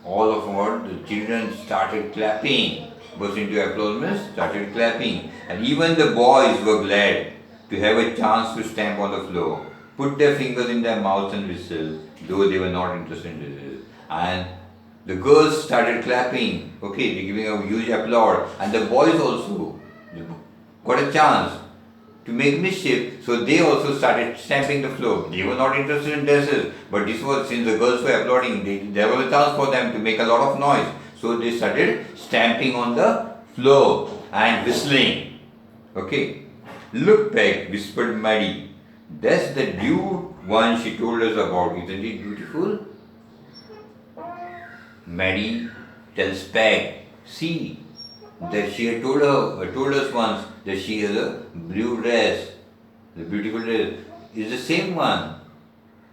all of what the children started clapping, burst into applause, started clapping, and even the boys were glad to have a chance to stamp on the floor, put their fingers in their mouths and whistle, though they were not interested in this. And the girls started clapping, okay, they're giving a huge applause, and the boys also got a chance to make mischief, so they also started stamping the floor. They were not interested in dresses, but this was, since the girls were applauding, there was a chance for them to make a lot of noise. So they started stamping on the floor and whistling. Okay, look, Peg, whispered Maddie. That's the dude one she told us about. Isn't it beautiful? Maddie tells Peg, see, that she had told us once that she has a blue dress, the beautiful dress is the same one.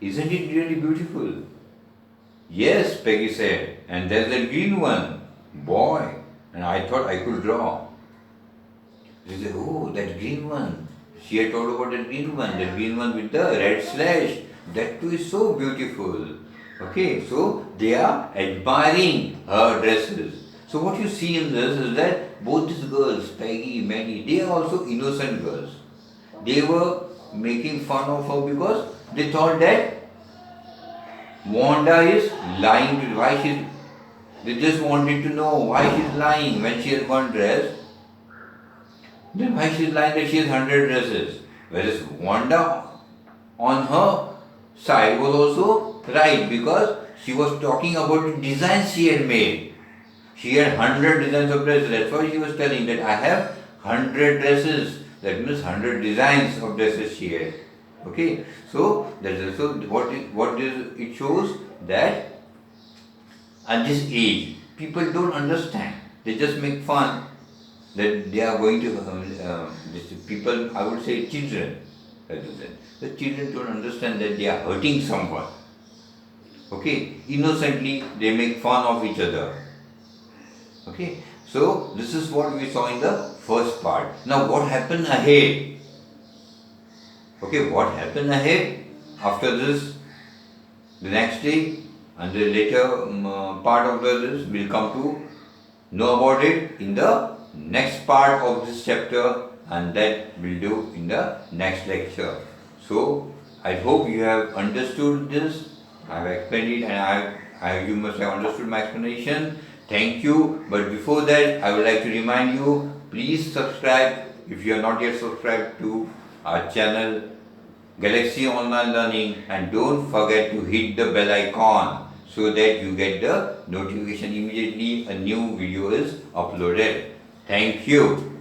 Isn't it really beautiful? Yes, Peggy said, and there's the green one. Boy, and I thought I could draw. She said, oh, that green one. She had told about that green one with the red slash. That too is so beautiful. Okay, so they are admiring her dresses. So what you see in this is that both these girls, Peggy, Maddie, they are also innocent girls. They were making fun of her because they thought that Wanda is lying to why she's. They just wanted to know why she's lying when she has one dress. Then why she's lying that she has 100 dresses. Whereas Wanda on her side was also right because she was talking about the designs she had made. She had 100 designs of dresses. That's why she was telling that I have 100 dresses. That means 100 designs of dresses she had. Okay, so it shows that at this age people don't understand. They just make fun that they are going to people. I would say children. The children don't understand that they are hurting someone. Okay, innocently they make fun of each other. Okay, so this is what we saw in the first part. Now what happened ahead? Okay, what happened ahead after this? The next day and the later part of this, we'll come to know about it in the next part of this chapter, and that we'll do in the next lecture. So I hope you have understood this. I have explained it, and you must have understood my explanation. Thank you. But before that, I would like to remind you, please subscribe if you are not yet subscribed to our channel Galaxy Online Learning, and don't forget to hit the bell icon so that you get the notification immediately a new video is uploaded. Thank you.